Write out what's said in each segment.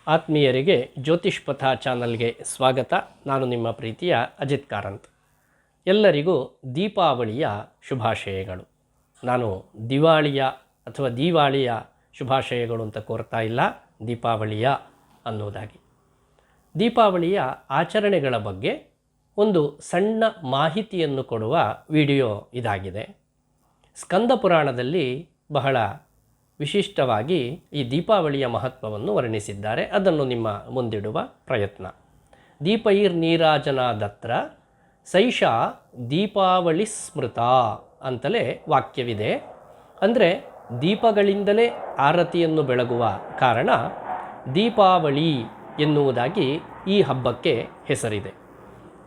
ಆತ್ಮೀಯರಿಗೆ ಜ್ಯೋತಿಷ್ ಪಥ ಚಾನಲ್ಗೆ ಸ್ವಾಗತ. ನಾನು ನಿಮ್ಮ ಪ್ರೀತಿಯ ಅಜಿತ್ ಕಾರಂತ್. ಎಲ್ಲರಿಗೂ ದೀಪಾವಳಿಯ ಶುಭಾಶಯಗಳು. ನಾನು ದಿವಾಳಿಯ ಶುಭಾಶಯಗಳು ಅಂತ ಕೋರ್ತಾ ಇಲ್ಲ, ದೀಪಾವಳಿಯ ಅನ್ನೋದಾಗಿ. ದೀಪಾವಳಿಯ ಆಚರಣೆಗಳ ಬಗ್ಗೆ ಒಂದು ಸಣ್ಣ ಮಾಹಿತಿಯನ್ನು ಕೊಡುವ ವಿಡಿಯೋ ಇದಾಗಿದೆ. ಸ್ಕಂದ ಪುರಾಣದಲ್ಲಿ ಬಹಳ ವಿಶಿಷ್ಟವಾಗಿ ಈ ದೀಪಾವಳಿಯ ಮಹತ್ವವನ್ನು ವರ್ಣಿಸಿದ್ದಾರೆ. ಅದನ್ನು ನಿಮ್ಮ ಮುಂದಿಡುವ ಪ್ರಯತ್ನ. ದೀಪೈರ್ನೀರಾಜನಾದತ್ರ ಸೈಷಾ ದೀಪಾವಳಿ ಸ್ಮೃತ ಅಂತಲೇ ವಾಕ್ಯವಿದೆ. ಅಂದರೆ ದೀಪಗಳಿಂದಲೇ ಆರತಿಯನ್ನು ಬೆಳಗುವ ಕಾರಣ ದೀಪಾವಳಿ ಎನ್ನುವುದಾಗಿ ಈ ಹಬ್ಬಕ್ಕೆ ಹೆಸರಿದೆ.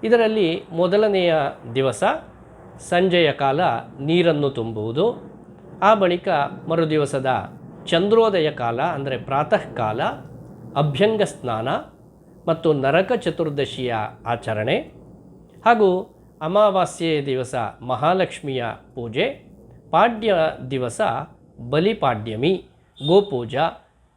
ಇದರಲ್ಲಿ ಮೊದಲನೆಯ ದಿವಸ ಸಂಜೆಯ ಕಾಲ ನೀರನ್ನು ತುಂಬುವುದು, ಆ ಬಳಿಕ ಮರುದಿವಸದ ಚಂದ್ರೋದಯ ಕಾಲ ಅಂದರೆ ಪ್ರಾತಃ ಕಾಲ ಅಭ್ಯಂಗ ಸ್ನಾನ ಮತ್ತು ನರಕ ಚತುರ್ದಶಿಯ ಆಚರಣೆ, ಹಾಗೂ ಅಮಾವಾಸ್ಯೆಯ ದಿವಸ ಮಹಾಲಕ್ಷ್ಮಿಯ ಪೂಜೆ, ಪಾಡ್ಯ ದಿವಸ ಬಲಿಪಾಡ್ಯಮಿ, ಗೋಪೂಜಾ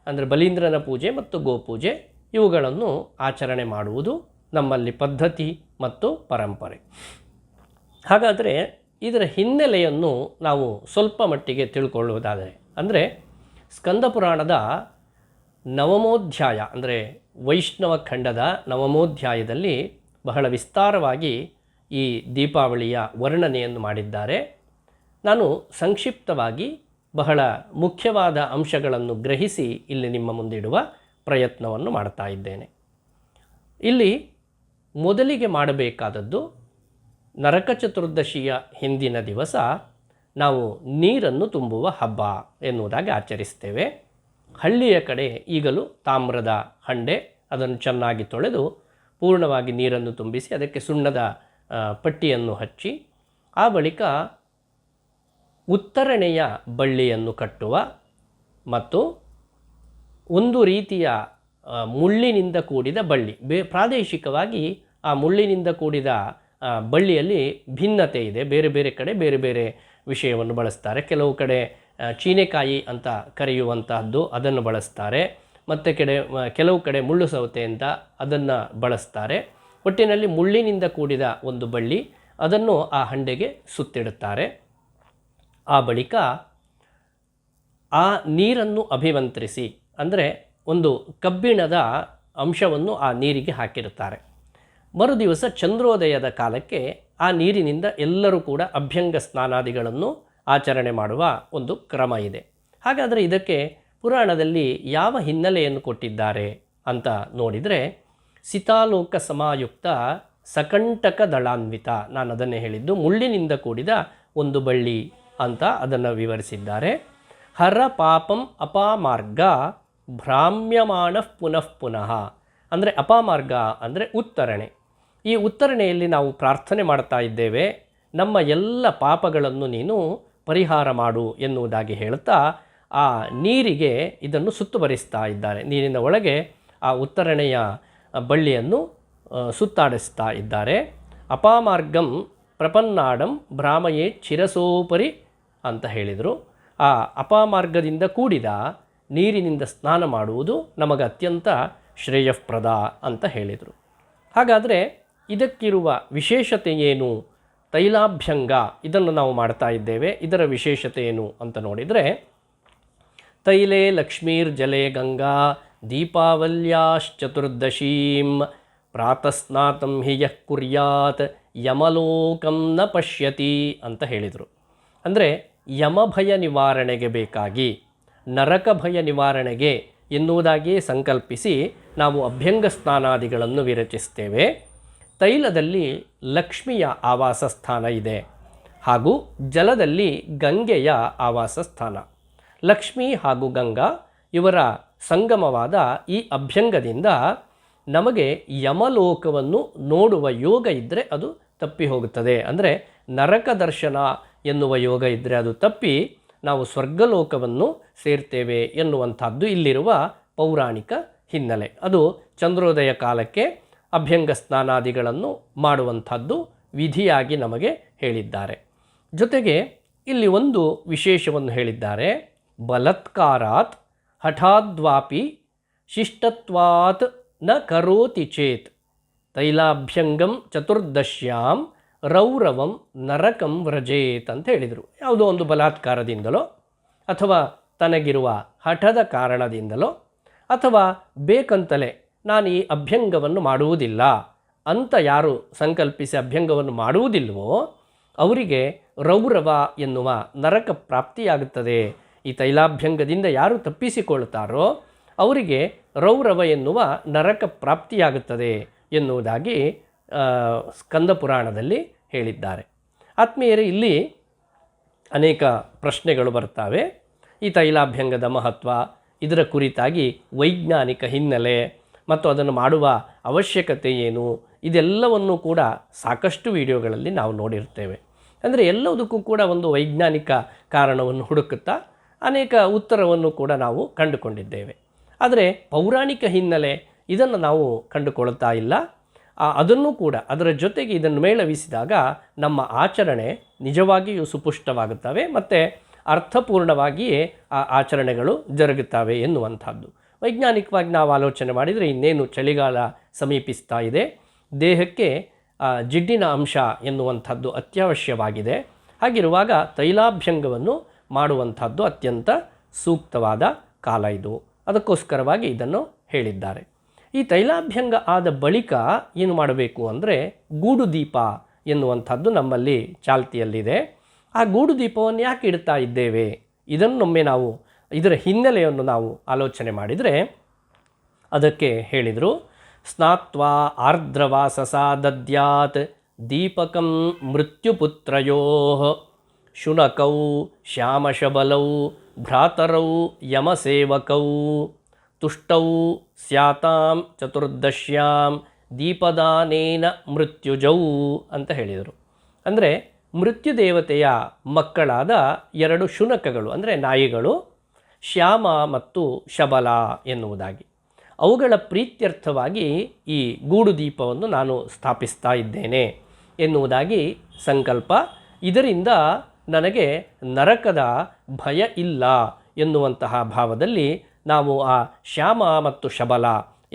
ಅಂದರೆ ಬಲೀಂದ್ರನ ಪೂಜೆ ಮತ್ತು ಗೋಪೂಜೆ ಇವುಗಳನ್ನು ಆಚರಣೆ ಮಾಡುವುದು ನಮ್ಮಲ್ಲಿ ಪದ್ಧತಿ ಮತ್ತು ಪರಂಪರೆ. ಹಾಗಾದರೆ ಇದರ ಹಿನ್ನೆಲೆಯನ್ನು ನಾವು ಸ್ವಲ್ಪ ಮಟ್ಟಿಗೆ ತಿಳ್ಕೊಳ್ಳುವುದಾದರೆ, ಅಂದರೆ ಸ್ಕಂದ ಪುರಾಣದ ನವಮೋಧ್ಯಾಯ ಅಂದರೆ ವೈಷ್ಣವ ಖಂಡದ ನವಮೋಧ್ಯಾಯದಲ್ಲಿ ಬಹಳ ವಿಸ್ತಾರವಾಗಿ ಈ ದೀಪಾವಳಿಯ ವರ್ಣನೆಯನ್ನು ಮಾಡಿದ್ದಾರೆ. ನಾನು ಸಂಕ್ಷಿಪ್ತವಾಗಿ ಬಹಳ ಮುಖ್ಯವಾದ ಅಂಶಗಳನ್ನು ಗ್ರಹಿಸಿ ಇಲ್ಲಿ ನಿಮ್ಮ ಮುಂದಿಡುವ ಪ್ರಯತ್ನವನ್ನು ಮಾಡ್ತಾ ಇದ್ದೇನೆ. ಇಲ್ಲಿ ಮೊದಲಿಗೆ ಮಾಡಬೇಕಾದದ್ದು, ನರಕ ಚತುರ್ದಶಿಯ ಹಿಂದಿನ ದಿವಸ ನಾವು ನೀರನ್ನು ತುಂಬುವ ಹಬ್ಬ ಎನ್ನುವುದಾಗಿ ಆಚರಿಸ್ತೇವೆ. ಹಳ್ಳಿಯ ಕಡೆ ಈಗಲೂ ತಾಮ್ರದ ಹಂಡೆ, ಅದನ್ನು ಚೆನ್ನಾಗಿ ತೊಳೆದು ಪೂರ್ಣವಾಗಿ ನೀರನ್ನು ತುಂಬಿಸಿ ಅದಕ್ಕೆ ಸುಣ್ಣದ ಪಟ್ಟಿಯನ್ನು ಹಚ್ಚಿ ಆ ಬಳಿಕ ಉತ್ತರಣೆಯ ಬಳ್ಳಿಯನ್ನು ಕಟ್ಟುವ ಮತ್ತು ಒಂದು ರೀತಿಯ ಮುಳ್ಳಿನಿಂದ ಕೂಡಿದ ಬಳ್ಳಿ, ಪ್ರಾದೇಶಿಕವಾಗಿ ಆ ಮುಳ್ಳಿನಿಂದ ಕೂಡಿದ ಬಳ್ಳಿಯಲ್ಲಿ ಭಿನ್ನತೆ ಇದೆ. ಬೇರೆ ಬೇರೆ ಕಡೆ ಬೇರೆ ಬೇರೆ ವಿಷಯವನ್ನು ಬಳಸ್ತಾರೆ. ಕೆಲವು ಕಡೆ ಚೀನೆಕಾಯಿ ಅಂತ ಕರೆಯುವಂತಹದ್ದು ಅದನ್ನು ಬಳಸ್ತಾರೆ, ಮತ್ತು ಕೆಲವು ಕಡೆ ಮುಳ್ಳು ಸೌತೆ ಅಂತ ಅದನ್ನು ಬಳಸ್ತಾರೆ. ಒಟ್ಟಿನಲ್ಲಿ ಮುಳ್ಳಿನಿಂದ ಕೂಡಿದ ಒಂದು ಬಳ್ಳಿ, ಅದನ್ನು ಆ ಹಂಡೆಗೆ ಸುತ್ತಿಡುತ್ತಾರೆ. ಆ ಬಳಿಕ ಆ ನೀರನ್ನು ಅಭಿಮಂತ್ರಿಸಿ, ಅಂದರೆ ಒಂದು ಕಬ್ಬಿಣದ ಅಂಶವನ್ನು ಆ ನೀರಿಗೆ ಹಾಕಿರುತ್ತಾರೆ. ಮರುದಿವಸ ಚಂದ್ರೋದಯದ ಕಾಲಕ್ಕೆ ಆ ನೀರಿನಿಂದ ಎಲ್ಲರೂ ಕೂಡ ಅಭ್ಯಂಗ ಸ್ನಾನಾದಿಗಳನ್ನು ಆಚರಣೆ ಮಾಡುವ ಒಂದು ಕ್ರಮ ಇದೆ. ಹಾಗಾದರೆ ಇದಕ್ಕೆ ಪುರಾಣದಲ್ಲಿ ಯಾವ ಹಿನ್ನೆಲೆಯನ್ನು ಕೊಟ್ಟಿದ್ದಾರೆ ಅಂತ ನೋಡಿದರೆ, ಸಿತಾಲೋಕ ಸಮಾಯುಕ್ತ ಸಕಂಟಕ ದಳಾನ್ವಿತ, ನಾನು ಅದನ್ನೇ ಹೇಳಿದ್ದು, ಮುಳ್ಳಿನಿಂದ ಕೂಡಿದ ಒಂದು ಬಳ್ಳಿ ಅಂತ ಅದನ್ನು ವಿವರಿಸಿದ್ದಾರೆ. ಹರ ಪಾಪಂ ಅಪಾಮಾರ್ಗ ಭ್ರಾಮ್ಯಮಾಣ ಪುನಃ ಪುನಃ, ಅಂದರೆ ಅಪಾಮಾರ್ಗ ಅಂದರೆ ಉತ್ತರಣೆ. ಈ ಉತ್ತರಣೆಯಲ್ಲಿ ನಾವು ಪ್ರಾರ್ಥನೆ ಮಾಡ್ತಾ ಇದ್ದೇವೆ, ನಮ್ಮ ಎಲ್ಲ ಪಾಪಗಳನ್ನು ನೀನು ಪರಿಹಾರ ಮಾಡು ಎನ್ನುವುದಾಗಿ ಹೇಳುತ್ತಾ ಆ ನೀರಿಗೆ ಇದನ್ನು ಸುತ್ತುವರಿಸ್ತಾ ಇದ್ದಾರೆ. ನೀರಿನ ಒಳಗೆ ಆ ಉತ್ತರಣೆಯ ಬಳ್ಳಿಯನ್ನು ಸುತ್ತಾಡಿಸ್ತಾ ಇದ್ದಾರೆ. ಅಪಾಮಾರ್ಗಂ ಪ್ರಪನ್ನಾಡಂ ಭ್ರಾಮಯೇ ಚಿರಸೋಪರಿ ಅಂತ ಹೇಳಿದರು. ಆ ಅಪಾಮಾರ್ಗದಿಂದ ಕೂಡಿದ ನೀರಿನಿಂದ ಸ್ನಾನ ಮಾಡುವುದು ನಮಗೆ ಅತ್ಯಂತ ಶ್ರೇಯಃಪ್ರದ ಅಂತ ಹೇಳಿದರು. ಹಾಗಾದರೆ ಇದಕ್ಕಿರುವ ವಿಶೇಷತೆ ಏನು? ತೈಲಾಭ್ಯಂಗ ಇದನ್ನು ನಾವು ಮಾಡ್ತಾ ಇದ್ದೇವೆ, ಇದರ ವಿಶೇಷತೆ ಏನು ಅಂತ ನೋಡಿದರೆ, ತೈಲೇ ಲಕ್ಷ್ಮೀರ್ ಜಲೇ ಗಂಗಾ ದೀಪಾವಲ್ಯಾಶ್ಚತುರ್ದಶೀಂ ಪ್ರಾತಸ್ನಾತಂ ಹಿ ಯಃ ಕುರ್ಯಾತ್ ಯಮಲೋಕಂ ನ ಪಶ್ಯತಿ ಅಂತ ಹೇಳಿದರು. ಅಂದರೆ ಯಮಭಯ ನಿವಾರಣೆಗೆ ಬೇಕಾಗಿ, ನರಕ ಭಯ ನಿವಾರಣೆಗೆ ಎನ್ನುವುದಾಗಿಯೇ ಸಂಕಲ್ಪಿಸಿ ನಾವು ಅಭ್ಯಂಗ ಸ್ನಾನಾದಿಗಳನ್ನು ವಿರಚಿಸ್ತೇವೆ. ತೈಲದಲ್ಲಿ ಲಕ್ಷ್ಮಿಯ ಆವಾಸ ಸ್ಥಾನ ಇದೆ, ಹಾಗೂ ಜಲದಲ್ಲಿ ಗಂಗೆಯ ಆವಾಸ ಸ್ಥಾನ. ಲಕ್ಷ್ಮಿ ಹಾಗೂ ಗಂಗಾ ಇವರ ಸಂಗಮವಾದ ಈ ಅಭ್ಯಂಗದಿಂದ ನಮಗೆ ಯಮಲೋಕವನ್ನು ನೋಡುವ ಯೋಗ ಇದ್ದರೆ ಅದು ತಪ್ಪಿ ಹೋಗುತ್ತದೆ. ಅಂದರೆ ನರಕ ದರ್ಶನ ಎನ್ನುವ ಯೋಗ ಇದ್ದರೆ ಅದು ತಪ್ಪಿ ನಾವು ಸ್ವರ್ಗಲೋಕವನ್ನು ಸೇರ್ತೇವೆ ಎನ್ನುವಂಥದ್ದು ಇಲ್ಲಿರುವ ಪೌರಾಣಿಕ ಹಿನ್ನೆಲೆ. ಅದು ಚಂದ್ರೋದಯ ಕಾಲಕ್ಕೆ ಅಭ್ಯಂಗ ಸ್ನಾನಾದಿಗಳನ್ನು ಮಾಡುವಂಥದ್ದು ವಿಧಿಯಾಗಿ ನಮಗೆ ಹೇಳಿದ್ದಾರೆ. ಜೊತೆಗೆ ಇಲ್ಲಿ ಒಂದು ವಿಶೇಷವನ್ನು ಹೇಳಿದ್ದಾರೆ. ಬಲತ್ಕಾರಾತ್ ಹಠಾದ್ವಾಪಿ ಶಿಷ್ಟತ್ವಾತ್ ನ ಕರೋತಿ ಚೇತ್ ತೈಲಾಭ್ಯಂಗಂ ಚತುರ್ದಶ್ಯಾಂ ರೌರವಂ ನರಕಂ ವ್ರಜೇತ್ ಅಂತ ಹೇಳಿದರು. ಯಾವುದೋ ಒಂದು ಬಲಾತ್ಕಾರದಿಂದಲೋ ಅಥವಾ ತನಗಿರುವ ಹಠದ ಕಾರಣದಿಂದಲೋ ಅಥವಾ ಬೇಕಂತಲೇ ನಾನು ಈ ಅಭ್ಯಂಗವನ್ನು ಮಾಡುವುದಿಲ್ಲ ಅಂತ ಯಾರು ಸಂಕಲ್ಪಿಸಿ ಅಭ್ಯಂಗವನ್ನು ಮಾಡುವುದಿಲ್ಲವೋ ಅವರಿಗೆ ರೌರವ ಎನ್ನುವ ನರಕ ಪ್ರಾಪ್ತಿಯಾಗುತ್ತದೆ. ಈ ತೈಲಾಭ್ಯಂಗದಿಂದ ಯಾರು ತಪ್ಪಿಸಿಕೊಳ್ತಾರೋ ಅವರಿಗೆ ರೌರವ ಎನ್ನುವ ನರಕ ಪ್ರಾಪ್ತಿಯಾಗುತ್ತದೆ ಎನ್ನುವುದಾಗಿ ಸ್ಕಂದ ಪುರಾಣದಲ್ಲಿ ಹೇಳಿದ್ದಾರೆ. ಆತ್ಮೀಯರೇ, ಇಲ್ಲಿ ಅನೇಕ ಪ್ರಶ್ನೆಗಳು ಬರ್ತವೆ. ಈ ತೈಲಾಭ್ಯಂಗದ ಮಹತ್ವ, ಇದರ ಕುರಿತಾಗಿ ವೈಜ್ಞಾನಿಕ ಹಿನ್ನೆಲೆ ಮತ್ತು ಅದನ್ನು ಮಾಡುವ ಅವಶ್ಯಕತೆ ಏನು, ಇದೆಲ್ಲವನ್ನು ಕೂಡ ಸಾಕಷ್ಟು ವಿಡಿಯೋಗಳಲ್ಲಿ ನಾವು ನೋಡಿರ್ತೇವೆ. ಅಂದರೆ ಎಲ್ಲದಕ್ಕೂ ಕೂಡ ಒಂದು ವೈಜ್ಞಾನಿಕ ಕಾರಣವನ್ನು ಹುಡುಕುತ್ತಾ ಅನೇಕ ಉತ್ತರವನ್ನು ಕೂಡ ನಾವು ಕಂಡುಕೊಂಡಿದ್ದೇವೆ. ಆದರೆ ಪೌರಾಣಿಕ ಹಿನ್ನೆಲೆ ಇದನ್ನು ನಾವು ಕಂಡುಕೊಳ್ತಾ ಇಲ್ಲ. ಅದನ್ನು ಕೂಡ ಅದರ ಜೊತೆಗೆ ಇದನ್ನು ಮೇಳವಿಸಿದಾಗ ನಮ್ಮ ಆಚರಣೆ ನಿಜವಾಗಿಯೂ ಸುಪುಷ್ಟವಾಗುತ್ತವೆ ಮತ್ತು ಅರ್ಥಪೂರ್ಣವಾಗಿಯೇ ಆ ಆಚರಣೆಗಳು ಜರುಗುತ್ತವೆ ಎನ್ನುವಂಥದ್ದು. ವೈಜ್ಞಾನಿಕವಾಗಿ ನಾವು ಆಲೋಚನೆ ಮಾಡಿದರೆ ಇನ್ನೇನು ಚಳಿಗಾಲ ಸಮೀಪಿಸ್ತಾ ಇದೆ, ದೇಹಕ್ಕೆ ಜಿಡ್ಡಿನ ಅಂಶ ಎನ್ನುವಂಥದ್ದು ಅತ್ಯವಶ್ಯವಾಗಿದೆ. ಹಾಗಿರುವಾಗ ತೈಲಾಭ್ಯಂಗವನ್ನು ಮಾಡುವಂಥದ್ದು ಅತ್ಯಂತ ಸೂಕ್ತವಾದ ಕಾಲ ಇದು. ಅದಕ್ಕೋಸ್ಕರವಾಗಿ ಇದನ್ನು ಹೇಳಿದ್ದಾರೆ. ಈ ತೈಲಾಭ್ಯಂಗ ಆದ ಬಳಿಕ ಏನು ಮಾಡಬೇಕು ಅಂದರೆ ಗೂಡು ದೀಪ ಎನ್ನುವಂಥದ್ದು ನಮ್ಮಲ್ಲಿ ಚಾಲ್ತಿಯಲ್ಲಿದೆ. ಆ ಗೂಡು ದೀಪವನ್ನು ಯಾಕೆ ಇಡ್ತಾ ಇದ್ದೇವೆ, ಇದನ್ನೊಮ್ಮೆ ನಾವು ಇದರ ಹಿನ್ನೆಲೆಯನ್ನು ನಾವು ಆಲೋಚನೆ ಮಾಡಿದರೆ ಅದಕ್ಕೆ ಹೇಳಿದರು, ಸ್ನಾತ್ವಾ ಆರ್ದ್ರವಾಸಸ ದದ್ಯಾತ್ ದೀಪಕಂ ಮೃತ್ಯುಪುತ್ರಯೋ ಶುನಕೌ ಶ್ಯಾಮಶಬಲೌ ಭ್ರಾತರೌ ಯಮಸೇವಕೌ ತುಷ್ಟೌ ಸ್ಯಾತಾಂ ಚತುರ್ದಶ್ಯಾಂ ದೀಪದಾನೇನ ಮೃತ್ಯುಜೌ ಅಂತ ಹೇಳಿದರು. ಅಂದರೆ ಮೃತ್ಯುದೇವತೆಯ ಮಕ್ಕಳಾದ ಎರಡು ಶುನಕಗಳು ಅಂದರೆ ನಾಯಿಗಳು, ಶ್ಯಾಮ ಮತ್ತು ಶಬಲ ಎನ್ನುವುದಾಗಿ, ಅವುಗಳ ಪ್ರೀತ್ಯರ್ಥವಾಗಿ ಈ ಗೂಡು ದೀಪವನ್ನು ನಾನು ಸ್ಥಾಪಿಸ್ತಾ ಇದ್ದೇನೆ ಎನ್ನುವುದಾಗಿ ಸಂಕಲ್ಪ. ಇದರಿಂದ ನನಗೆ ನರಕದ ಭಯ ಇಲ್ಲ ಎನ್ನುವಂತಹ ಭಾವದಲ್ಲಿ ನಾವು ಆ ಶ್ಯಾಮ ಮತ್ತು ಶಬಲ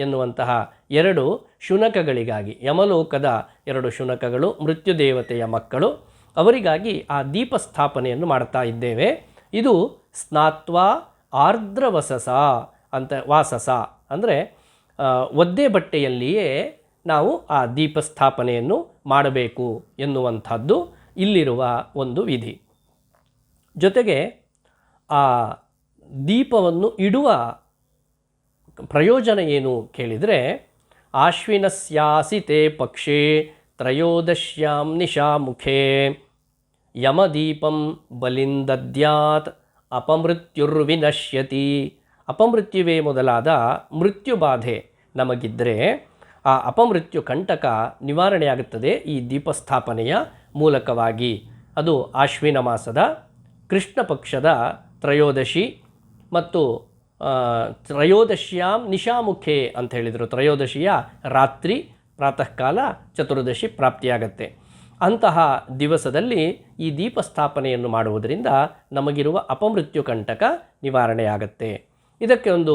ಎನ್ನುವಂತಹ ಎರಡು ಶುನಕಗಳಿಗಾಗಿ, ಯಮಲೋಕದ ಎರಡು ಶುನಕಗಳು ಮೃತ್ಯುದೇವತೆಯ ಮಕ್ಕಳು, ಅವರಿಗಾಗಿ ಆ ದೀಪ ಸ್ಥಾಪನೆಯನ್ನು ಮಾಡ್ತಾ ಇದ್ದೇವೆ. ಇದು ಸ್ನಾತ್ವಾ ಆರ್ದ್ರವಸಸ ಅಂತ, ವಾಸಸ ಅಂದರೆ ಒದ್ದೆ ಬಟ್ಟೆಯಲ್ಲಿಯೇ ನಾವು ಆ ದೀಪ ಸ್ಥಾಪನೆಯನ್ನು ಮಾಡಬೇಕು ಎನ್ನುವಂಥದ್ದು ಇಲ್ಲಿರುವ ಒಂದು ವಿಧಿ. ಜೊತೆಗೆ ಆ ದೀಪವನ್ನು ಇಡುವ ಪ್ರಯೋಜನ ಏನು ಕೇಳಿದರೆ, ಆಶ್ವಿನಸ್ಯಾಸಿತೆ ಪಕ್ಷೇ ತ್ರಯೋದಶ್ಯಾಂ ನಿಶಾಮುಖೇ ಯಮದೀಪಂ ಬಲಿಂದದ್ಯಾತ್ ಅಪಮೃತ್ಯುರ್ವಿನಶ್ಯತಿ. ಅಪಮೃತ್ಯುವೇ ಮೊದಲಾದ ಮೃತ್ಯುಬಾಧೆ ನಮಗಿದ್ದರೆ ಆ ಅಪಮೃತ್ಯು ಕಂಟಕ ನಿವಾರಣೆಯಾಗುತ್ತದೆ ಈ ದೀಪಸ್ಥಾಪನೆಯ ಮೂಲಕವಾಗಿ. ಅದು ಆಶ್ವಿನ ಮಾಸದ ಕೃಷ್ಣ ಪಕ್ಷದ ತ್ರಯೋದಶಿ ಮತ್ತು ತ್ರಯೋದಶ್ಯಾಂ ನಿಶಾಮುಖೆ ಅಂತ ಹೇಳಿದರು. ತ್ರಯೋದಶಿಯ ರಾತ್ರಿ, ಪ್ರಾತಃ ಕಾಲ ಚತುರ್ದಶಿ ಪ್ರಾಪ್ತಿಯಾಗತ್ತೆ. ಅಂತಹ ದಿವಸದಲ್ಲಿ ಈ ದೀಪಸ್ಥಾಪನೆಯನ್ನು ಮಾಡುವುದರಿಂದ ನಮಗಿರುವ ಅಪಮೃತ್ಯು ಕಂಟಕ ನಿವಾರಣೆಯಾಗತ್ತೆ. ಇದಕ್ಕೆ ಒಂದು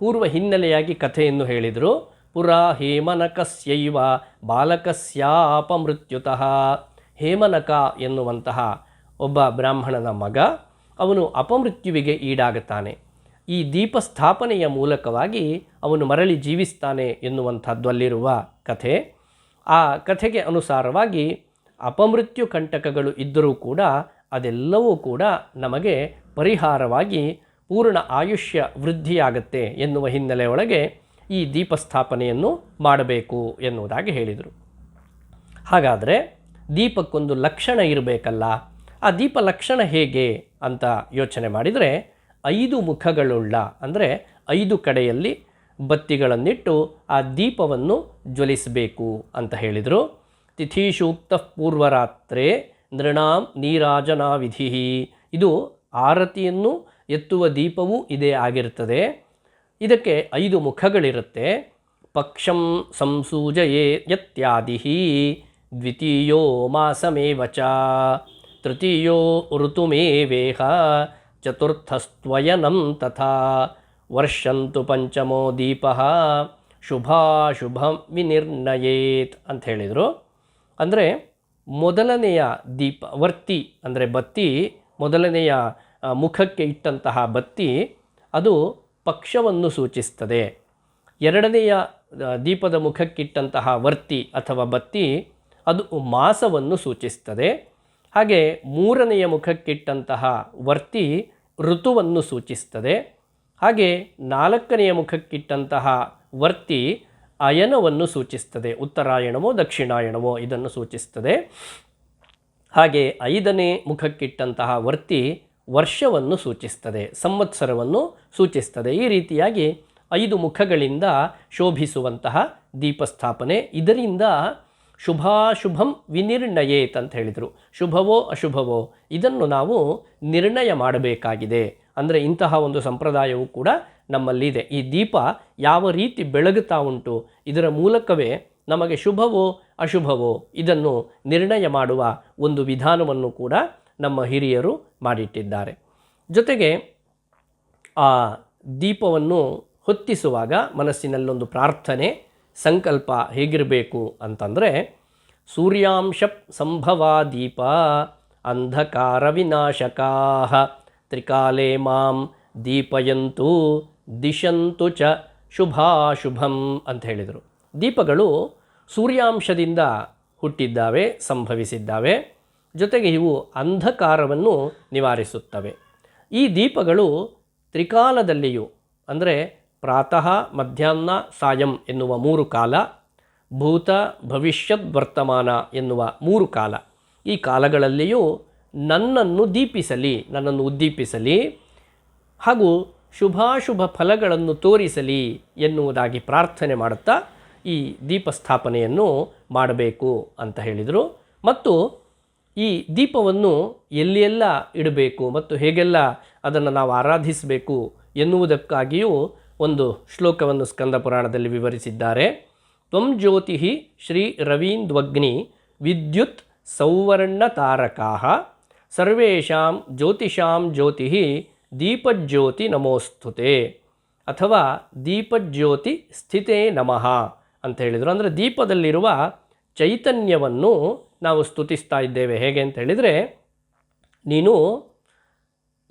ಪೂರ್ವ ಹಿನ್ನೆಲೆಯಾಗಿ ಕಥೆಯನ್ನು ಹೇಳಿದರು. ಪುರಾ ಹೇಮನಕಸ್ಯೈವ ಬಾಲಕಸ್ಯಾಪಮೃತ್ಯುತಃ. ಹೇಮನಕ ಎನ್ನುವಂತಹ ಒಬ್ಬ ಬ್ರಾಹ್ಮಣನ ಮಗ, ಅವನು ಅಪಮೃತ್ಯುವಿಗೆ ಈಡಾಗುತ್ತಾನೆ. ಈ ದೀಪಸ್ಥಾಪನೆಯ ಮೂಲಕವಾಗಿ ಅವನು ಮರಳಿ ಜೀವಿಸ್ತಾನೆ ಎನ್ನುವಂಥದ್ದು ಅಲ್ಲಿರುವ ಕಥೆ. ಆ ಕಥೆಗೆ ಅನುಸಾರವಾಗಿ ಅಪಮೃತ್ಯು ಕಂಟಕಗಳು ಇದ್ದರೂ ಕೂಡ ಅದೆಲ್ಲವೂ ಕೂಡ ನಮಗೆ ಪರಿಹಾರವಾಗಿ ಪೂರ್ಣ ಆಯುಷ್ಯ ವೃದ್ಧಿಯಾಗತ್ತೆ ಎನ್ನುವ ಹಿನ್ನೆಲೆಯೊಳಗೆ ಈ ದೀಪಸ್ಥಾಪನೆಯನ್ನು ಮಾಡಬೇಕು ಎನ್ನುವುದಾಗಿ ಹೇಳಿದರು. ಹಾಗಾದರೆ ದೀಪಕ್ಕೊಂದು ಲಕ್ಷಣ ಇರಬೇಕಲ್ಲ, ಆ ದೀಪ ಲಕ್ಷಣ ಹೇಗೆ ಅಂತ ಯೋಚನೆ ಮಾಡಿದರೆ 5 ಮುಖಗಳುಳ್ಳ, ಅಂದರೆ 5 ಕಡೆಯಲ್ಲಿ ಬತ್ತಿಗಳನ್ನಿಟ್ಟು ಆ ದೀಪವನ್ನು ಜ್ವಲಿಸಬೇಕು ಅಂತ ಹೇಳಿದರು. ತಿಥಿಶೂಕ್ತ ಪೂರ್ವರಾತ್ರೆ ನೃಣಾಂ ನೀರಾಜನಾ ವಿಧಿ. ಇದು ಆರತಿಯನ್ನು ಎತ್ತುವ ದೀಪವೂ ಇದೇ ಆಗಿರುತ್ತದೆ. ಇದಕ್ಕೆ 5 ಮುಖಗಳಿರುತ್ತೆ. ಪಕ್ಷಂ ಸಂಸೂಜಯೇ ಯತ್ಯಾದಿ ದ್ವಿತೀಯೋ ಮಾಸಮೇವ ಚ ತೃತೀಯೋ ಋತುಮೇವೇಹ ಚತುರ್ಥಸ್ತ್ವಯನಂ ತಥಾ ವರ್ಷಂತು ಪಂಚಮೋ ದೀಪಃ ಶುಭಾಶುಭಂ ವಿನಿರ್ಣಯೇತ್ ಅಂತ ಹೇಳಿದರು. ಅಂದರೆ ಮೊದಲನೆಯ ದೀಪ ವರ್ತಿ ಅಂದರೆ ಬತ್ತಿ, ಮೊದಲನೆಯ ಮುಖಕ್ಕೆ ಇಟ್ಟಂತಹ ಬತ್ತಿ ಅದು ಪಕ್ಷವನ್ನು ಸೂಚಿಸ್ತದೆ. ಎರಡನೆಯ ದೀಪದ ಮುಖಕ್ಕಿಟ್ಟಂತಹ ವರ್ತಿ ಅಥವಾ ಬತ್ತಿ ಅದು ಮಾಸವನ್ನು ಸೂಚಿಸ್ತದೆ. ಹಾಗೆ ಮೂರನೆಯ ಮುಖಕ್ಕಿಟ್ಟಂತಹ ವರ್ತಿ ಋತುವನ್ನು ಸೂಚಿಸ್ತದೆ. ಹಾಗೆ ನಾಲ್ಕನೆಯ ಮುಖಕ್ಕಿಟ್ಟಂತಹ ವರ್ತಿ ಅಯನವನ್ನು ಸೂಚಿಸ್ತದೆ, ಉತ್ತರಾಯಣವೋ ದಕ್ಷಿಣಾಯಣವೋ ಇದನ್ನು ಸೂಚಿಸ್ತದೆ. ಹಾಗೆ ಐದನೇ ಮುಖಕ್ಕಿಟ್ಟಂತಹ ವರ್ತಿ ವರ್ಷವನ್ನು ಸೂಚಿಸ್ತದೆ, ಸಂವತ್ಸರವನ್ನು ಸೂಚಿಸ್ತದೆ. ಈ ರೀತಿಯಾಗಿ 5 ಮುಖಗಳಿಂದ ಶೋಭಿಸುವಂತಹ ದೀಪಸ್ಥಾಪನೆ. ಇದರಿಂದ ಶುಭಾಶುಭಂ ವಿನಿರ್ಣಯೇತ್ ಅಂತ ಹೇಳಿದರು. ಶುಭವೋ ಅಶುಭವೋ ಇದನ್ನು ನಾವು ನಿರ್ಣಯ ಮಾಡಬೇಕಾಗಿದೆ. ಅಂದರೆ ಇಂತಹ ಒಂದು ಸಂಪ್ರದಾಯವು ಕೂಡ ನಮ್ಮಲ್ಲಿದೆ. ಈ ದೀಪ ಯಾವ ರೀತಿ ಬೆಳಗುತ್ತಾ ಉಂಟು, ಇದರ ಮೂಲಕವೇ ನಮಗೆ ಶುಭವೋ ಅಶುಭವೋ ಇದನ್ನು ನಿರ್ಣಯ ಮಾಡುವ ಒಂದು ವಿಧಾನವನ್ನು ಕೂಡ ನಮ್ಮ ಹಿರಿಯರು ಮಾಡಿಟ್ಟಿದ್ದಾರೆ. ಜೊತೆಗೆ ಆ ದೀಪವನ್ನು ಹೊತ್ತಿಸುವಾಗ ಮನಸ್ಸಿನಲ್ಲೊಂದು ಪ್ರಾರ್ಥನೆ, ಸಂಕಲ್ಪ ಹೇಗಿರಬೇಕು ಅಂತಂದರೆ, ಸೂರ್ಯಾಂಶ ಸಂಭವಾ ದೀಪ ಅಂಧಕಾರ ವಿನಾಶಕಾಃ ತ್ರಿಕಾಲೇ ಮಾಂ ದೀಪಯಂತು ದಿಶಂತು ಚ ಶುಭಾಶುಭಂ ಅಂತ ಹೇಳಿದರು. ದೀಪಗಳು ಸೂರ್ಯಾಂಶದಿಂದ ಹುಟ್ಟಿದ್ದಾವೆ, ಸಂಭವಿಸಿದ್ದಾವೆ. ಜೊತೆಗೆ ಇವು ಅಂಧಕಾರವನ್ನು ನಿವಾರಿಸುತ್ತವೆ. ಈ ದೀಪಗಳು ತ್ರಿಕಾಲದಲ್ಲಿಯೂ ಅಂದರೆ ಪ್ರಾತಃ, ಮಧ್ಯಾಹ್ನ, ಸಾಯಂ ಎನ್ನುವ 3 ಕಾಲ, ಭೂತ, ಭವಿಷ್ಯತ್, ವರ್ತಮಾನ ಎನ್ನುವ 3 ಕಾಲ, ಈ ಕಾಲಗಳಲ್ಲಿಯೂ ನನ್ನನ್ನು ದೀಪಿಸಲಿ, ನನ್ನನ್ನು ಉದ್ದೀಪಿಸಲಿ ಹಾಗೂ ಶುಭಾಶುಭ ಫಲಗಳನ್ನು ತೋರಿಸಲಿ ಎನ್ನುವುದಾಗಿ ಪ್ರಾರ್ಥನೆ ಮಾಡುತ್ತಾ ಈ ದೀಪಸ್ಥಾಪನೆಯನ್ನು ಮಾಡಬೇಕು ಅಂತ ಹೇಳಿದರು. ಮತ್ತು ಈ ದೀಪವನ್ನು ಎಲ್ಲಿಯೆಲ್ಲ ಇಡಬೇಕು ಮತ್ತು ಹೇಗೆಲ್ಲ ಅದನ್ನು ನಾವು ಆರಾಧಿಸಬೇಕು ಎನ್ನುವುದಕ್ಕಾಗಿಯೂ ಒಂದು ಶ್ಲೋಕವನ್ನು ಸ್ಕಂದ ಪುರಾಣದಲ್ಲಿ ವಿವರಿಸಿದ್ದಾರೆ. ತ್ವಂ ಜ್ಯೋತಿ ಶ್ರೀ ರವೀಂದ್ವಗ್ನಿ ವಿದ್ಯುತ್ ಸೌವರ್ಣ ತಾರಕಾಃ ಸರ್ವೇಷಾಂ ಜ್ಯೋತಿಷಾಂ ಜ್ಯೋತಿ ದೀಪಜ್ಯೋತಿ ನಮೋಸ್ತುತೆ ಅಥವಾ ದೀಪಜ್ಯೋತಿ ಸ್ಥಿತೇ ನಮಃ ಅಂತ ಹೇಳಿದರು. ಅಂದರೆ ದೀಪದಲ್ಲಿರುವ ಚೈತನ್ಯವನ್ನು ನಾವು ಸ್ತುತಿಸ್ತಾ ಇದ್ದೇವೆ. ಹೇಗೆ ಅಂತ ಹೇಳಿದರೆ, ನೀನು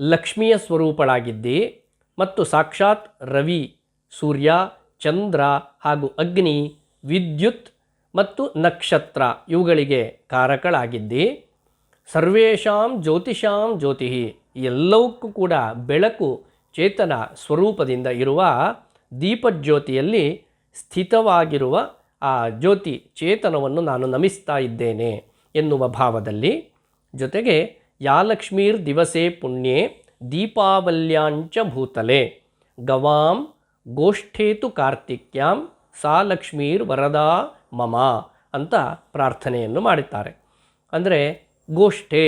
ಲಕ್ಷ್ಮಿಯ ಸ್ವರೂಪಳಾಗಿದ್ದಿ ಮತ್ತು ಸಾಕ್ಷಾತ್ ರವಿ, ಸೂರ್ಯ, ಚಂದ್ರ ಹಾಗೂ ಅಗ್ನಿ, ವಿದ್ಯುತ್ ಮತ್ತು ನಕ್ಷತ್ರ ಇವುಗಳಿಗೆ ಕಾರಕಳಾಗಿದ್ದಿ. ಸರ್ವೇಷಾಂ ಜ್ಯೋತಿಷಾಂ ಜ್ಯೋತಿ, ಎಲ್ಲವಕ್ಕೂ ಕೂಡ ಬೆಳಕು, ಚೇತನ ಸ್ವರೂಪದಿಂದ ಇರುವ ದೀಪಜ್ಯೋತಿಯಲ್ಲಿ ಸ್ಥಿತವಾಗಿರುವ ಆ ಜ್ಯೋತಿ ಚೇತನವನ್ನು ನಾನು ನಮಿಸ್ತಾ ಇದ್ದೇನೆ ಎನ್ನುವ ಭಾವದಲ್ಲಿ. ಜೊತೆಗೆ ಯಾ ಲಕ್ಷ್ಮೀರ್ ದಿವಸೇ ಪುಣ್ಯೇ ದೀಪಾವಲ್ಯಾಂಚ ಭೂತಲೆ ಗವಾಂ ಗೋಷ್ಠೇತು ಕಾರ್ತಿಕ್ಯಾಂ ಸಾ ಲಕ್ಷ್ಮೀರ್ ವರದಾ ಮಮ ಅಂತ ಪ್ರಾರ್ಥನೆಯನ್ನು ಮಾಡುತ್ತಾರೆ. ಅಂದರೆ ಗೋಷ್ಠೆ,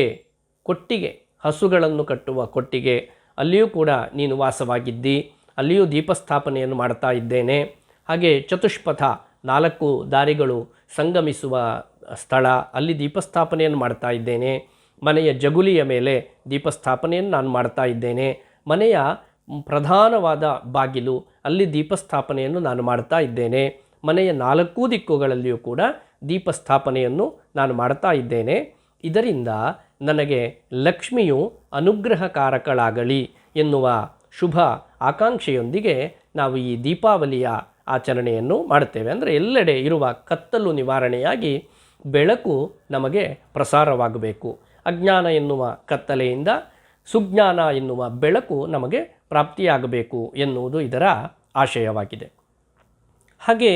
ಕೊಟ್ಟಿಗೆ, ಹಸುಗಳನ್ನು ಕಟ್ಟುವ ಕೊಟ್ಟಿಗೆ, ಅಲ್ಲಿಯೂ ಕೂಡ ನೀನು ವಾಸವಾಗಿದ್ದಿ, ಅಲ್ಲಿಯೂ ದೀಪಸ್ಥಾಪನೆಯನ್ನು ಮಾಡ್ತಾ ಇದ್ದೇನೆ. ಹಾಗೆ ಚತುಷ್ಪಥ, 4 ದಾರಿಗಳು ಸಂಗಮಿಸುವ ಸ್ಥಳ, ಅಲ್ಲಿ ದೀಪಸ್ಥಾಪನೆಯನ್ನು ಮಾಡ್ತಾ ಇದ್ದೇನೆ. ಮನೆಯ ಜಗುಲಿಯ ಮೇಲೆ ದೀಪಸ್ಥಾಪನೆಯನ್ನು ನಾನು ಮಾಡ್ತಾ ಇದ್ದೇನೆ. ಮನೆಯ ಪ್ರಧಾನವಾದ ಬಾಗಿಲು, ಅಲ್ಲಿ ದೀಪಸ್ಥಾಪನೆಯನ್ನು ನಾನು ಮಾಡ್ತಾ ಇದ್ದೇನೆ. ಮನೆಯ 4 ದಿಕ್ಕುಗಳಲ್ಲಿಯೂ ಕೂಡ ದೀಪಸ್ಥಾಪನೆಯನ್ನು ನಾನು ಮಾಡ್ತಾ ಇದ್ದೇನೆ. ಇದರಿಂದ ನನಗೆ ಲಕ್ಷ್ಮಿಯು ಅನುಗ್ರಹಕಾರಕಳಾಗಲಿ ಎನ್ನುವ ಶುಭ ಆಕಾಂಕ್ಷೆಯೊಂದಿಗೆ ನಾವು ಈ ದೀಪಾವಳಿಯ ಆಚರಣೆಯನ್ನು ಮಾಡುತ್ತೇವೆ. ಅಂದರೆ ಎಲ್ಲೆಡೆ ಇರುವ ಕತ್ತಲು ನಿವಾರಣೆಯಾಗಿ ಬೆಳಕು ನಮಗೆ ಪ್ರಸಾರವಾಗಬೇಕು. ಅಜ್ಞಾನ ಎನ್ನುವ ಕತ್ತಲೆಯಿಂದ ಸುಜ್ಞಾನ ಎನ್ನುವ ಬೆಳಕು ನಮಗೆ ಪ್ರಾಪ್ತಿಯಾಗಬೇಕು ಎನ್ನುವುದು ಇದರ ಆಶಯವಾಗಿದೆ. ಹಾಗೆ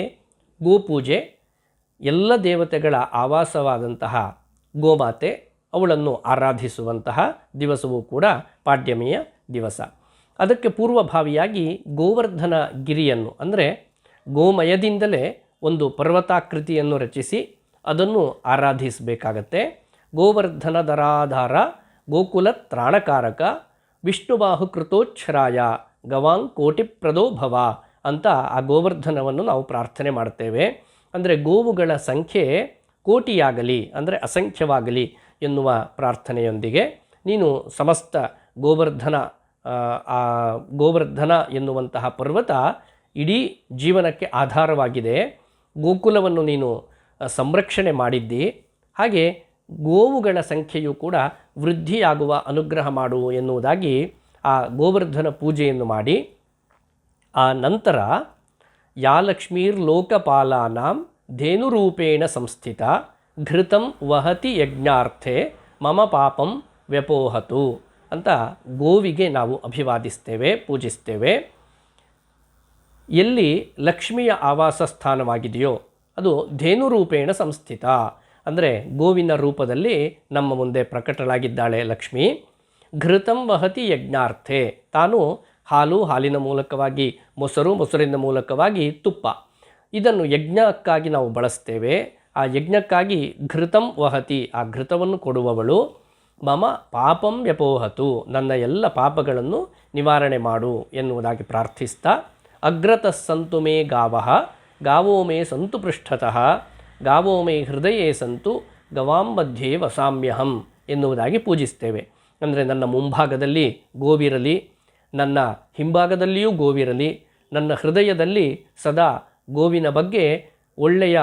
ಗೋಪೂಜೆ, ಎಲ್ಲ ದೇವತೆಗಳ ಆವಾಸವಾದಂತಹ ಗೋಮಾತೆ, ಅವಳನ್ನು ಆರಾಧಿಸುವಂತಹ ದಿವಸವೂ ಕೂಡ ಪಾಡ್ಯಮಿಯ ದಿವಸ. ಅದಕ್ಕೆ ಪೂರ್ವಭಾವಿಯಾಗಿ ಗೋವರ್ಧನ ಗಿರಿಯನ್ನು ಅಂದರೆ ಗೋಮಯದಿಂದಲೇ ಒಂದು ಪರ್ವತಾಕೃತಿಯನ್ನು ರಚಿಸಿ ಅದನ್ನು ಆರಾಧಿಸಬೇಕಾಗತ್ತೆ. ಗೋವರ್ಧನ ದರಾಧಾರ ಗೋಕುಲ ತ್ರಾಣಕಾರಕ ವಿಷ್ಣುಬಾಹು ಕೃತೋಚ್ಛರಾಯ ಗವಾಂಗ್ ಕೋಟಿ ಪ್ರದೋ ಭವ ಅಂತ ಆ ಗೋವರ್ಧನವನ್ನು ನಾವು ಪ್ರಾರ್ಥನೆ ಮಾಡ್ತೇವೆ. ಅಂದರೆ ಗೋವುಗಳ ಸಂಖ್ಯೆ ಕೋಟಿಯಾಗಲಿ, ಅಂದರೆ ಅಸಂಖ್ಯವಾಗಲಿ ಎನ್ನುವ ಪ್ರಾರ್ಥನೆಯೊಂದಿಗೆ ನೀನು ಸಮಸ್ತ ಗೋವರ್ಧನ ಆ ಗೋವರ್ಧನ ಎನ್ನುವಂತಹ ಪರ್ವತ ಇಡೀ ಜೀವನಕ್ಕೆ ಆಧಾರವಾಗಿದೆ. ಗೋಕುಲವನ್ನು ನೀನು ಸಂರಕ್ಷಣೆ ಮಾಡಿದ್ದಿ, ಹಾಗೆ ಗೋವುಗಳ ಸಂಖ್ಯೆಯು ಕೂಡ ವೃದ್ಧಿಯಾಗುವ ಅನುಗ್ರಹ ಮಾಡು ಎನ್ನುವುದಾಗಿ ಆ ಗೋವರ್ಧನ ಪೂಜೆಯನ್ನು ಮಾಡಿ, ಆ ನಂತರ ಯಾ ಲಕ್ಷ್ಮೀರ್ಲೋಕಪಾಲಾನಾಂ ಧೇನುರೂಪೇಣ ಸಂಸ್ಥಿತ ಘೃತಂ ವಹತಿ ಯಜ್ಞಾರ್ಥೆ ಮಮ ಪಾಪಂ ವ್ಯಪೋಹತು ಅಂತ ಗೋವಿಗೆ ನಾವು ಅಭಿವಾದಿಸ್ತೇವೆ, ಪೂಜಿಸ್ತೇವೆ. ಎಲ್ಲಿ ಲಕ್ಷ್ಮಿಯ ಆವಾಸ ಸ್ಥಾನವಾಗಿದೆಯೋ ಅದು ಧೇನುರೂಪೇಣ ಸಂಸ್ಥಿತ, ಅಂದರೆ ಗೋವಿನ ರೂಪದಲ್ಲಿ ನಮ್ಮ ಮುಂದೆ ಪ್ರಕಟಳಾಗಿದ್ದಾಳೆ ಲಕ್ಷ್ಮಿ. ಘೃತಂ ವಹತಿ ಯಜ್ಞಾರ್ಥೆ, ತಾನು ಹಾಲು, ಹಾಲಿನ ಮೂಲಕವಾಗಿ ಮೊಸರು, ಮೊಸರಿನ ಮೂಲಕವಾಗಿ ತುಪ್ಪ, ಇದನ್ನು ಯಜ್ಞಕ್ಕಾಗಿ ನಾವು ಬಳಸ್ತೇವೆ. ಆ ಯಜ್ಞಕ್ಕಾಗಿ ಘೃತಂ ವಹತಿ, ಆ ಘೃತವನ್ನು ಕೊಡುವವಳು. ಮಮ ಪಾಪಂ ವ್ಯಪೋಹತು, ನನ್ನ ಎಲ್ಲ ಪಾಪಗಳನ್ನು ನಿವಾರಣೆ ಮಾಡು ಎನ್ನುವುದಾಗಿ ಪ್ರಾರ್ಥಿಸ್ತಾ, ಅಗ್ರತಃ ಸಂತು ಮೇ ಗಾವಃ ಗಾವೋ ಮೇ ಸಂತು ಪೃಷ್ಠತಃ ಗಾವೋ ಮೇ ಹೃದಯೇ ಸಂತು ಗವಾಂ ಮಧ್ಯೆ ವಸಾಮ್ಯಹಂ ಎನ್ನುವುದಾಗಿ ಪೂಜಿಸ್ತೇವೆ. ಅಂದರೆ ನನ್ನ ಮುಂಭಾಗದಲ್ಲಿ ಗೋವಿರಲಿ, ನನ್ನ ಹಿಂಭಾಗದಲ್ಲಿಯೂ ಗೋವಿರಲಿ, ನನ್ನ ಹೃದಯದಲ್ಲಿ ಸದಾ ಗೋವಿನ ಬಗ್ಗೆ ಒಳ್ಳೆಯ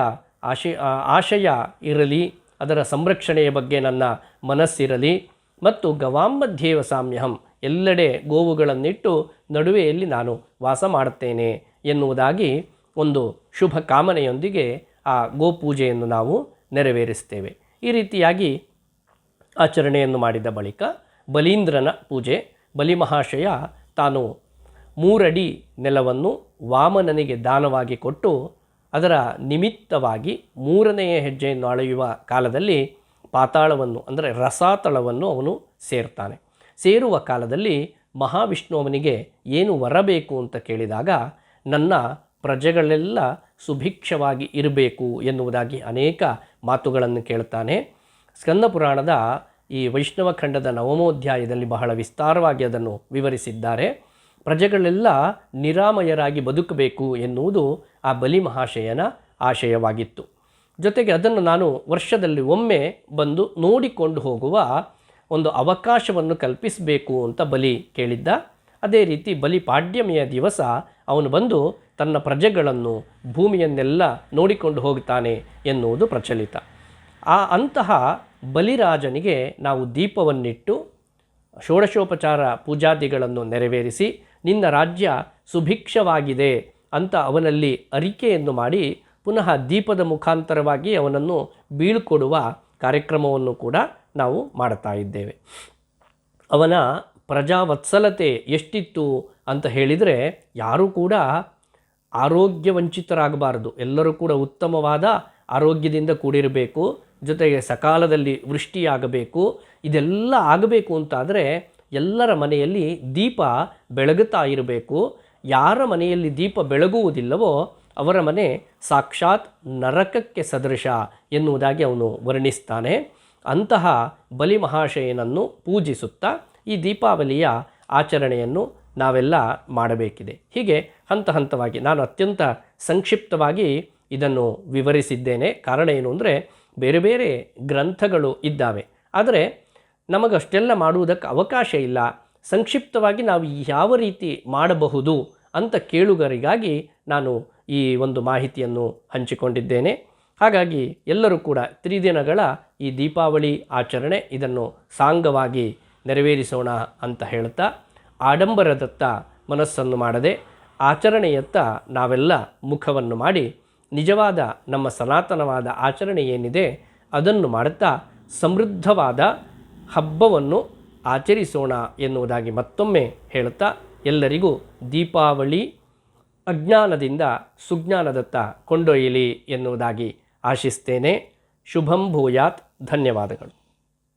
ಆಶಯ ಇರಲಿ, ಅದರ ಸಂರಕ್ಷಣೆಯ ಬಗ್ಗೆ ನನ್ನ ಮನಸ್ಸಿರಲಿ. ಮತ್ತು ಗವಾಂ ಮಧ್ಯೆ ವಸಾಮ್ಯಹಂ, ಎಲ್ಲೆಡೆ ಗೋವುಗಳನ್ನಿಟ್ಟು ನಡುವೆಯಲ್ಲಿ ನಾನು ವಾಸ ಮಾಡುತ್ತೇನೆ ಎನ್ನುವುದಾಗಿ ಒಂದು ಶುಭ ಕಾಮನೆಯೊಂದಿಗೆ ಆ ಗೋಪೂಜೆಯನ್ನು ನಾವು ನೆರವೇರಿಸ್ತೇವೆ. ಈ ರೀತಿಯಾಗಿ ಆಚರಣೆಯನ್ನು ಮಾಡಿದ ಬಳಿಕ ಬಲೀಂದ್ರನ ಪೂಜೆ. ಬಲಿಮಹಾಶಯ ತಾನು 3 ಅಡಿ ನೆಲವನ್ನು ವಾಮನನಿಗೆ ದಾನವಾಗಿ ಕೊಟ್ಟು, ಅದರ ನಿಮಿತ್ತವಾಗಿ 3ನೆಯ ಹೆಜ್ಜೆಯನ್ನು ಅಳೆಯುವ ಕಾಲದಲ್ಲಿ ಪಾತಾಳವನ್ನು ಅಂದರೆ ರಸಾತಳವನ್ನು ಅವನು ಸೇರ್ತಾನೆ. ಸೇರುವ ಕಾಲದಲ್ಲಿ ಮಹಾವಿಷ್ಣು ಅವನಿಗೆ ಏನು ವರಬೇಕು ಅಂತ ಕೇಳಿದಾಗ, ನನ್ನ ಪ್ರಜೆಗಳೆಲ್ಲ ಸುಭಿಕ್ಷವಾಗಿ ಇರಬೇಕು ಎನ್ನುವುದಾಗಿ ಅನೇಕ ಮಾತುಗಳನ್ನು ಕೇಳ್ತಾನೆ. ಸ್ಕಂದ ಪುರಾಣದ ಈ ವೈಷ್ಣವ ಖಂಡದ 9ನೇಅಧ್ಯಾಯದಲ್ಲಿ ಬಹಳ ವಿಸ್ತಾರವಾಗಿ ಅದನ್ನು ವಿವರಿಸಿದ್ದಾರೆ. ಪ್ರಜೆಗಳೆಲ್ಲ ನಿರಾಮಯರಾಗಿ ಬದುಕಬೇಕು ಎನ್ನುವುದು ಆ ಬಲಿ ಮಹಾಶಯನ ಆಶಯವಾಗಿತ್ತು. ಜೊತೆಗೆ ಅದನ್ನು ನಾನು ವರ್ಷದಲ್ಲಿ ಒಮ್ಮೆ ಬಂದು ನೋಡಿಕೊಂಡು ಹೋಗುವ ಒಂದು ಅವಕಾಶವನ್ನು ಕಲ್ಪಿಸಬೇಕು ಅಂತ ಬಲಿ ಕೇಳಿದ್ದ. ಅದೇ ರೀತಿ ಬಲಿ ಪಾಡ್ಯಮಿಯ ದಿವಸ ಅವನು ಬಂದು ತನ್ನ ಪ್ರಜೆಗಳನ್ನು, ಭೂಮಿಯನ್ನೆಲ್ಲ ನೋಡಿಕೊಂಡು ಹೋಗ್ತಾನೆ ಎನ್ನುವುದು ಪ್ರಚಲಿತ. ಅಂತಹ ಬಲಿರಾಜನಿಗೆ ನಾವು ದೀಪವನ್ನಿಟ್ಟು ಷೋಡಶೋಪಚಾರ ಪೂಜಾದಿಗಳನ್ನು ನೆರವೇರಿಸಿ, ನಿನ್ನ ರಾಜ್ಯ ಸುಭಿಕ್ಷವಾಗಿದೆ ಅಂತ ಅವನಲ್ಲಿ ಅರಿಕೆಯನ್ನು ಮಾಡಿ, ಪುನಃ ದೀಪದ ಮುಖಾಂತರವಾಗಿ ಅವನನ್ನು ಬೀಳ್ಕೊಡುವ ಕಾರ್ಯಕ್ರಮವನ್ನು ಕೂಡ ನಾವು ಮಾಡ್ತಾ ಇದ್ದೇವೆ. ಅವನ ಪ್ರಜಾವತ್ಸಲತೆ ಎಷ್ಟಿತ್ತು ಅಂತ ಹೇಳಿದರೆ, ಯಾರೂ ಕೂಡ ಆರೋಗ್ಯವಂಚಿತರಾಗಬಾರದು, ಎಲ್ಲರೂ ಕೂಡ ಉತ್ತಮವಾದ ಆರೋಗ್ಯದಿಂದ ಕೂಡಿರಬೇಕು. ಜೊತೆಗೆ ಸಕಾಲದಲ್ಲಿ ವೃಷ್ಟಿಯಾಗಬೇಕು. ಇದೆಲ್ಲ ಆಗಬೇಕು ಅಂತಾದರೆ ಎಲ್ಲರ ಮನೆಯಲ್ಲಿ ದೀಪ ಬೆಳಗುತ್ತಾ ಇರಬೇಕು. ಯಾರ ಮನೆಯಲ್ಲಿ ದೀಪ ಬೆಳಗುವುದಿಲ್ಲವೋ ಅವರ ಮನೆ ಸಾಕ್ಷಾತ್ ನರಕಕ್ಕೆ ಸದೃಶ ಎನ್ನುವುದಾಗಿ ಅವನು ವರ್ಣಿಸ್ತಾನೆ. ಅಂತಹ ಬಲಿ ಮಹಾಶಯನನ್ನು ಪೂಜಿಸುತ್ತಾ ಈ ದೀಪಾವಳಿಯ ಆಚರಣೆಯನ್ನು ನಾವೆಲ್ಲ ಮಾಡಬೇಕಿದೆ. ಹೀಗೆ ಹಂತ ಹಂತವಾಗಿ ನಾನು ಅತ್ಯಂತ ಸಂಕ್ಷಿಪ್ತವಾಗಿ ಇದನ್ನು ವಿವರಿಸಿದ್ದೇನೆ. ಕಾರಣ ಏನು ಅಂದರೆ, ಬೇರೆ ಬೇರೆ ಗ್ರಂಥಗಳು ಇದ್ದಾವೆ, ಆದರೆ ನಮಗಷ್ಟೆಲ್ಲ ಮಾಡುವುದಕ್ಕೆ ಅವಕಾಶ ಇಲ್ಲ. ಸಂಕ್ಷಿಪ್ತವಾಗಿ ನಾವು ಯಾವ ರೀತಿ ಮಾಡಬಹುದು ಅಂತ ಕೇಳುಗರಿಗಾಗಿ ನಾನು ಈ ಒಂದು ಮಾಹಿತಿಯನ್ನು ಹಂಚಿಕೊಂಡಿದ್ದೇನೆ. ಹಾಗಾಗಿ ಎಲ್ಲರೂ ಕೂಡ 3 ದಿನಗಳ ಈ ದೀಪಾವಳಿ ಆಚರಣೆ ಇದನ್ನು ಸಾಂಗವಾಗಿ ನೆರವೇರಿಸೋಣ ಅಂತ ಹೇಳ್ತಾ, ಆಡಂಬರದತ್ತ ಮನಸ್ಸನ್ನು ಮಾಡದೆ ಆಚರಣೆಯತ್ತ ನಾವೆಲ್ಲ ಮುಖವನ್ನು ಮಾಡಿ ನಿಜವಾದ ನಮ್ಮ ಸನಾತನವಾದ ಆಚರಣೆ ಏನಿದೆ ಅದನ್ನು ಮಾಡುತ್ತಾ ಸಮೃದ್ಧವಾದ ಹಬ್ಬವನ್ನು ಆಚರಿಸೋಣ ಎನ್ನುವುದಾಗಿ ಮತ್ತೊಮ್ಮೆ ಹೇಳುತ್ತಾ, ಎಲ್ಲರಿಗೂ ದೀಪಾವಳಿ ಅಜ್ಞಾನದಿಂದ ಸುಜ್ಞಾನದತ್ತ ಕೊಂಡೊಯ್ಯಲಿ ಎನ್ನುವುದಾಗಿ ಆಶಿಸ್ತೇನೆ. ಶುಭಂ ಭೂಯಾತ್. ಧನ್ಯವಾದಗಳು.